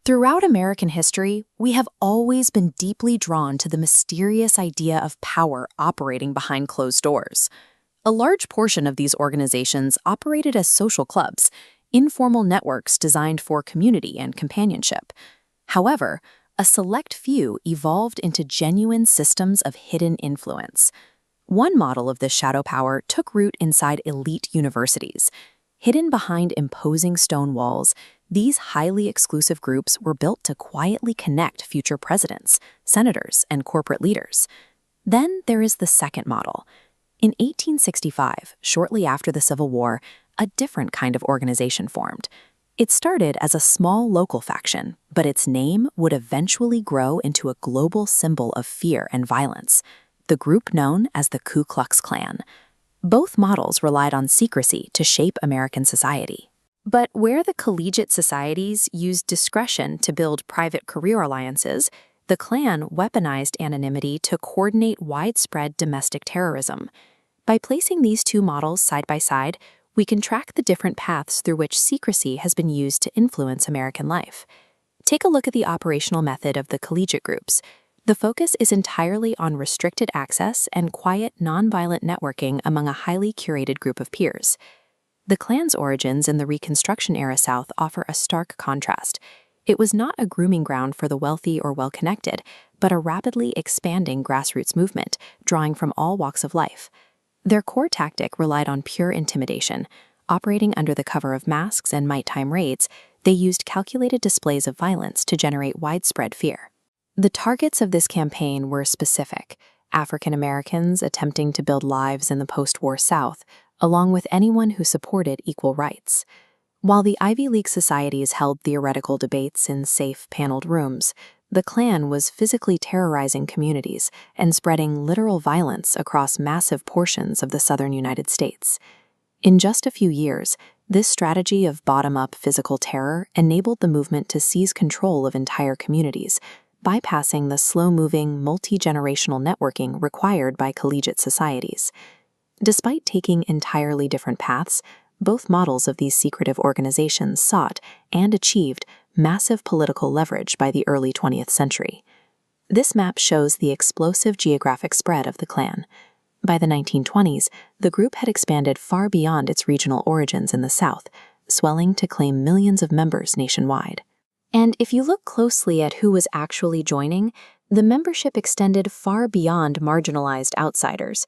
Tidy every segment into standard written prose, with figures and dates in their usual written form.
Throughout American history, we have always been deeply drawn to the mysterious idea of power operating behind closed doors. A large portion of these organizations operated as social clubs, informal networks designed for community and companionship. However, a select few evolved into genuine systems of hidden influence. One model of this shadow power took root inside elite universities. Hidden behind imposing stone walls, these highly exclusive groups were built to quietly connect future presidents, senators, and corporate leaders. Then there is the second model. In 1865, shortly after the Civil War, a different kind of organization formed. It started as a small local faction, but its name would eventually grow into a global symbol of fear and violence, the group known as the Ku Klux Klan. Both models relied on secrecy to shape American society. But where the collegiate societies used discretion to build private career alliances, the Klan weaponized anonymity to coordinate widespread domestic terrorism. By placing these two models side by side, we can track the different paths through which secrecy has been used to influence American life. Take a look at the operational method of the collegiate groups. The focus is entirely on restricted access and quiet, nonviolent networking among a highly curated group of peers. The Klan's origins in the Reconstruction-era South offer a stark contrast. It was not a grooming ground for the wealthy or well-connected, but a rapidly expanding grassroots movement, drawing from all walks of life. Their core tactic relied on pure intimidation. Operating under the cover of masks and nighttime raids, they used calculated displays of violence to generate widespread fear. The targets of this campaign were specific: African Americans attempting to build lives in the post-war South, along with anyone who supported equal rights. While the Ivy League societies held theoretical debates in safe, paneled rooms, the Klan was physically terrorizing communities and spreading literal violence across massive portions of the southern United States. In just a few years, this strategy of bottom-up physical terror enabled the movement to seize control of entire communities, bypassing the slow-moving, multi-generational networking required by collegiate societies. Despite taking entirely different paths, both models of these secretive organizations sought and achieved massive political leverage by the early 20th century. This map shows the explosive geographic spread of the Klan. By the 1920s, the group had expanded far beyond its regional origins in the South, swelling to claim millions of members nationwide. And if you look closely at who was actually joining, the membership extended far beyond marginalized outsiders.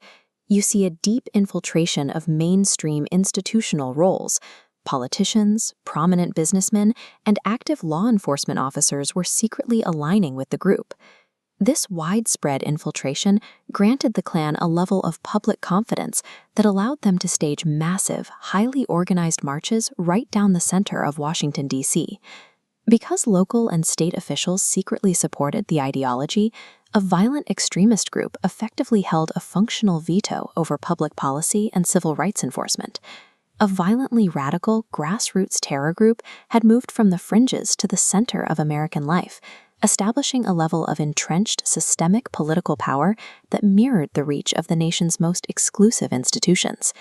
You see a deep infiltration of mainstream institutional roles. Politicians, prominent businessmen, and active law enforcement officers were secretly aligning with the group. This widespread infiltration granted the Klan a level of public confidence that allowed them to stage massive, highly organized marches right down the center of Washington, D.C. Because local and state officials secretly supported the ideology, a violent extremist group effectively held a functional veto over public policy and civil rights enforcement. A violently radical, grassroots terror group had moved from the fringes to the center of American life, establishing a level of entrenched systemic political power that mirrored the reach of the nation's most exclusive institutions.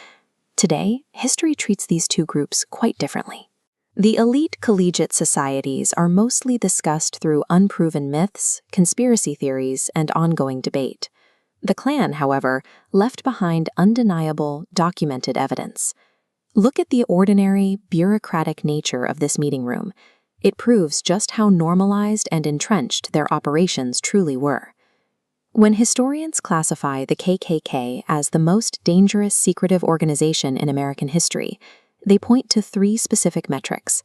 Today, history treats these two groups quite differently. The elite collegiate societies are mostly discussed through unproven myths, conspiracy theories, and ongoing debate. The Klan, however, left behind undeniable, documented evidence. Look at the ordinary, bureaucratic nature of this meeting room. It proves just how normalized and entrenched their operations truly were. When historians classify the KKK as the most dangerous secretive organization in American history, they point to three specific metrics: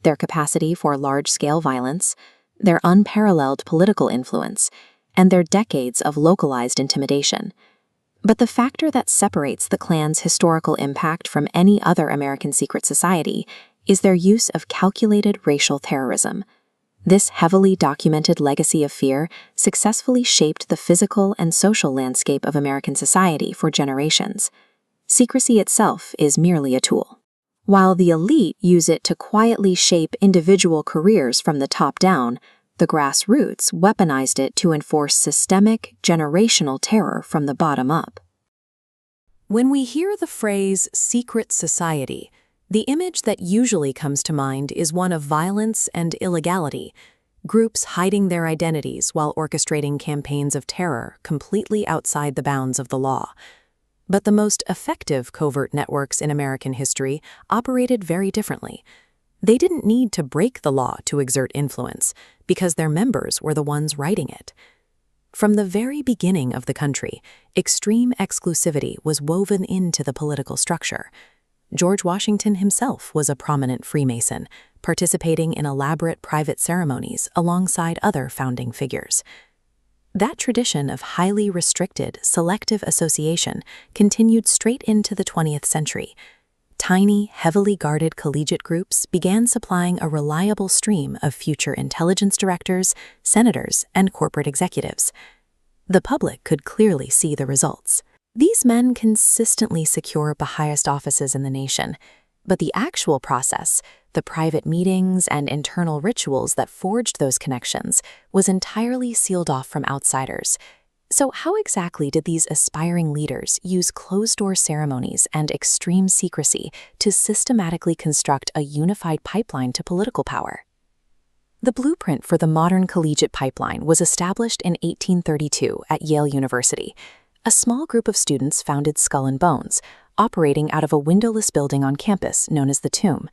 their capacity for large-scale violence, their unparalleled political influence, and their decades of localized intimidation. But the factor that separates the Klan's historical impact from any other American secret society is their use of calculated racial terrorism. This heavily documented legacy of fear successfully shaped the physical and social landscape of American society for generations. Secrecy itself is merely a tool. While the elite use it to quietly shape individual careers from the top down, the grassroots weaponized it to enforce systemic, generational terror from the bottom up. When we hear the phrase secret society, the image that usually comes to mind is one of violence and illegality. groups hiding their identities while orchestrating campaigns of terror completely outside the bounds of the law. But the most effective covert networks in American history operated very differently. They didn't need to break the law to exert influence, because their members were the ones writing it. From the very beginning of the country, extreme exclusivity was woven into the political structure. George Washington himself was a prominent Freemason, participating in elaborate private ceremonies alongside other founding figures. That tradition of highly restricted, selective association continued straight into the 20th century. Tiny, heavily guarded collegiate groups began supplying a reliable stream of future intelligence directors, senators, and corporate executives. The public could clearly see the results. These men consistently secure the highest offices in the nation, but the actual process, the private meetings and internal rituals that forged those connections, was entirely sealed off from outsiders. So how exactly did these aspiring leaders use closed-door ceremonies and extreme secrecy to systematically construct a unified pipeline to political power? The blueprint for the modern collegiate pipeline was established in 1832 at Yale University. A small group of students founded Skull and Bones, operating out of a windowless building on campus known as the Tomb.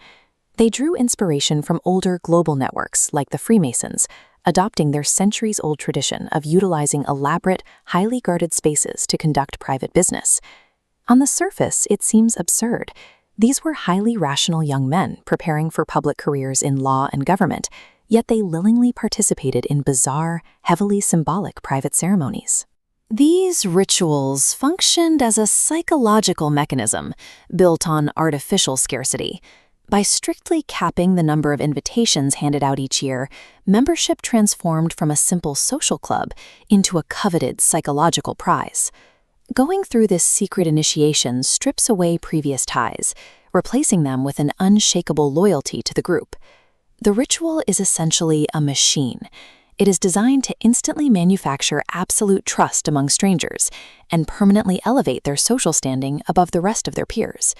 They drew inspiration from older global networks like the Freemasons, adopting their centuries-old tradition of utilizing elaborate, highly guarded spaces to conduct private business. On the surface, it seems absurd. These were highly rational young men preparing for public careers in law and government, yet they willingly participated in bizarre, heavily symbolic private ceremonies. These rituals functioned as a psychological mechanism built on artificial scarcity. By strictly capping the number of invitations handed out each year, membership transformed from a simple social club into a coveted psychological prize. Going through this secret initiation strips away previous ties, replacing them with an unshakable loyalty to the group. The ritual is essentially a machine. It is designed to instantly manufacture absolute trust among strangers and permanently elevate their social standing above the rest of their peers.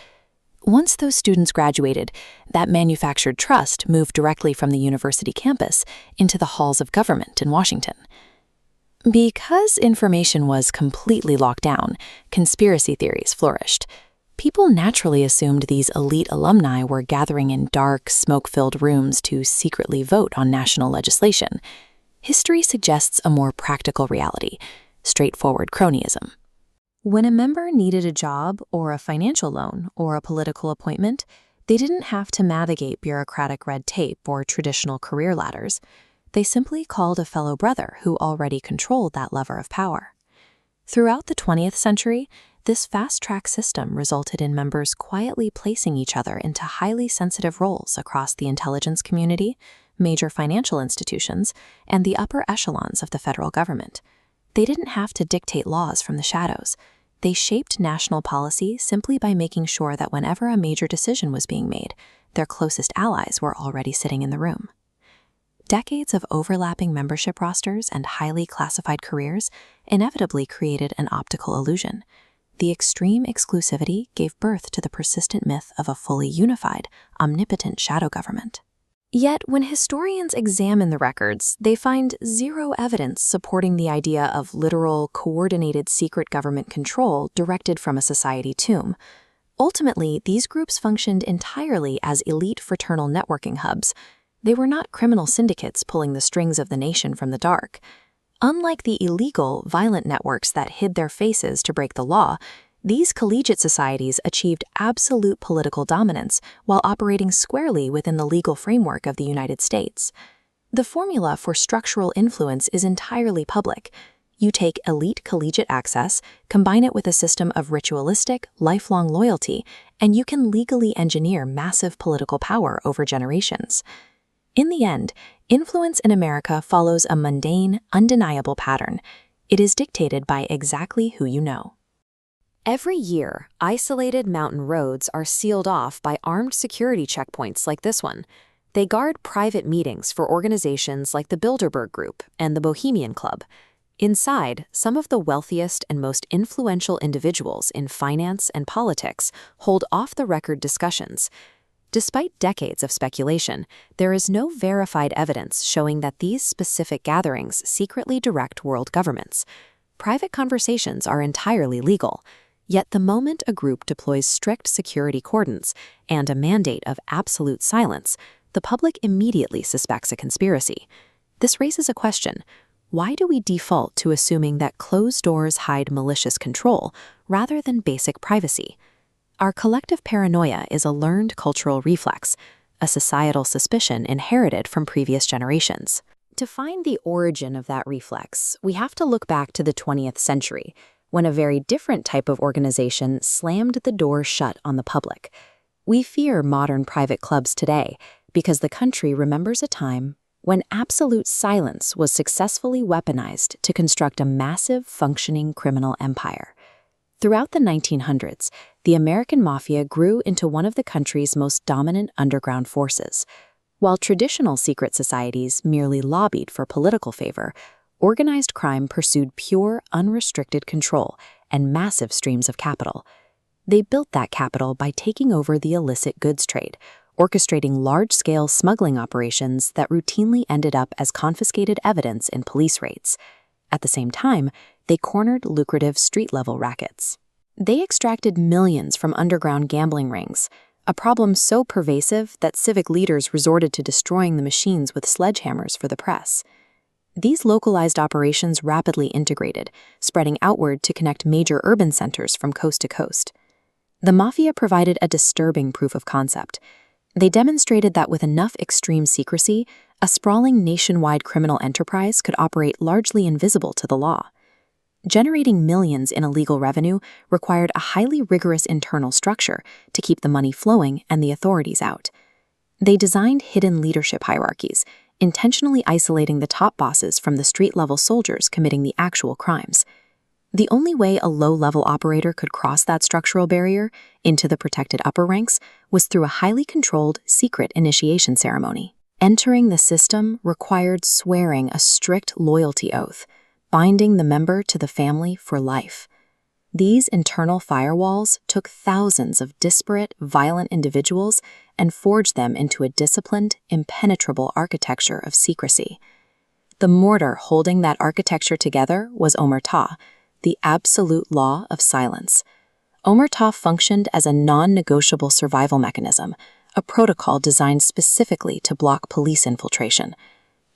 Once those students graduated, that manufactured trust moved directly from the university campus into the halls of government in Washington. Because information was completely locked down, conspiracy theories flourished. People naturally assumed these elite alumni were gathering in dark, smoke-filled rooms to secretly vote on national legislation. History suggests a more practical reality, straightforward cronyism. When a member needed a job or a financial loan or a political appointment, they didn't have to navigate bureaucratic red tape or traditional career ladders. They simply called a fellow brother who already controlled that lever of power. Throughout the 20th century, this fast-track system resulted in members quietly placing each other into highly sensitive roles across the intelligence community, major financial institutions, and the upper echelons of the federal government. They didn't have to dictate laws from the shadows. They shaped national policy simply by making sure that whenever a major decision was being made, their closest allies were already sitting in the room. Decades of overlapping membership rosters and highly classified careers inevitably created an optical illusion. The extreme exclusivity gave birth to the persistent myth of a fully unified, omnipotent shadow government. Yet, when historians examine the records, they find zero evidence supporting the idea of literal, coordinated secret government control directed from a society tomb. Ultimately, these groups functioned entirely as elite fraternal networking hubs. They were not criminal syndicates pulling the strings of the nation from the dark. Unlike the illegal, violent networks that hid their faces to break the law, these collegiate societies achieved absolute political dominance while operating squarely within the legal framework of the United States. The formula for structural influence is entirely public. You take elite collegiate access, combine it with a system of ritualistic, lifelong loyalty, and you can legally engineer massive political power over generations. In the end, influence in America follows a mundane, undeniable pattern. It is dictated by exactly who you know. Every year, isolated mountain roads are sealed off by armed security checkpoints like this one. They guard private meetings for organizations like the Bilderberg Group and the Bohemian Club. Inside, some of the wealthiest and most influential individuals in finance and politics hold off-the-record discussions. Despite decades of speculation, there is no verified evidence showing that these specific gatherings secretly direct world governments. Private conversations are entirely legal, yet the moment a group deploys strict security cordons and a mandate of absolute silence, the public immediately suspects a conspiracy. This raises a question. Why do we default to assuming that closed doors hide malicious control rather than basic privacy? Our collective paranoia is a learned cultural reflex, a societal suspicion inherited from previous generations. To find the origin of that reflex, we have to look back to the 20th century, when a very different type of organization slammed the door shut on the public. We fear modern private clubs today because the country remembers a time when absolute silence was successfully weaponized to construct a massive, functioning criminal empire. Throughout the 1900s, the American Mafia grew into one of the country's most dominant underground forces. While traditional secret societies merely lobbied for political favor, organized crime pursued pure, unrestricted control and massive streams of capital. They built that capital by taking over the illicit goods trade, orchestrating large-scale smuggling operations that routinely ended up as confiscated evidence in police raids. At the same time, they cornered lucrative street-level rackets. They extracted millions from underground gambling rings, a problem so pervasive that civic leaders resorted to destroying the machines with sledgehammers for the press. These localized operations rapidly integrated, spreading outward to connect major urban centers from coast to coast. The Mafia provided a disturbing proof of concept. They demonstrated that with enough extreme secrecy, a sprawling nationwide criminal enterprise could operate largely invisible to the law. Generating millions in illegal revenue required a highly rigorous internal structure to keep the money flowing and the authorities out. They designed hidden leadership hierarchies, intentionally isolating the top bosses from the street-level soldiers committing the actual crimes. The only way a low-level operator could cross that structural barrier into the protected upper ranks was through a highly controlled, secret initiation ceremony. Entering the system required swearing a strict loyalty oath, binding the member to the family for life. These internal firewalls took thousands of disparate, violent individuals and forged them into a disciplined, impenetrable architecture of secrecy. The mortar holding that architecture together was omerta, the absolute law of silence. Omerta functioned as a non-negotiable survival mechanism, a protocol designed specifically to block police infiltration.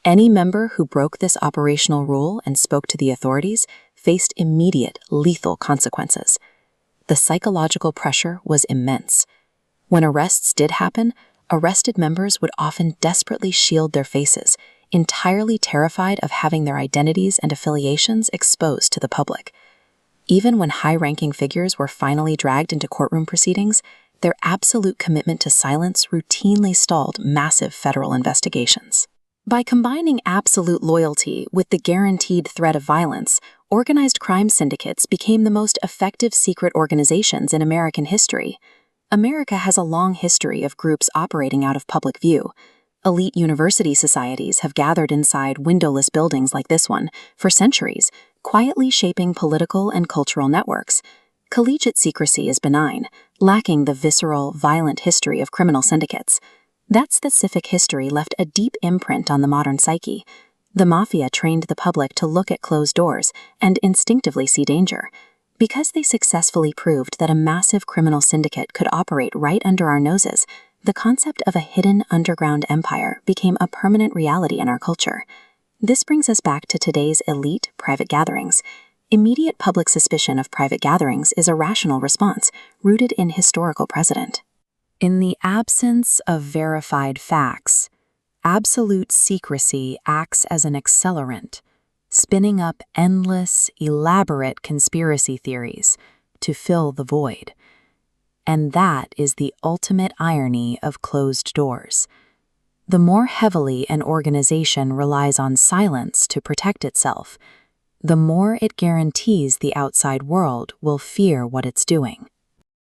Any member who broke this operational rule and spoke to the authorities faced immediate, lethal consequences. The psychological pressure was immense. When arrests did happen, arrested members would often desperately shield their faces, entirely terrified of having their identities and affiliations exposed to the public. Even when high-ranking figures were finally dragged into courtroom proceedings, their absolute commitment to silence routinely stalled massive federal investigations. By combining absolute loyalty with the guaranteed threat of violence, organized crime syndicates became the most effective secret organizations in American history. America has a long history of groups operating out of public view. Elite university societies have gathered inside windowless buildings like this one for centuries, quietly shaping political and cultural networks. Collegiate secrecy is benign, lacking the visceral, violent history of criminal syndicates. That specific history left a deep imprint on the modern psyche. The Mafia trained the public to look at closed doors and instinctively see danger. Because they successfully proved that a massive criminal syndicate could operate right under our noses, the concept of a hidden underground empire became a permanent reality in our culture. This brings us back to today's elite private gatherings. Immediate public suspicion of private gatherings is a rational response, rooted in historical precedent. In the absence of verified facts, absolute secrecy acts as an accelerant, spinning up endless, elaborate conspiracy theories to fill the void. And that is the ultimate irony of closed doors. The more heavily an organization relies on silence to protect itself, the more it guarantees the outside world will fear what it's doing.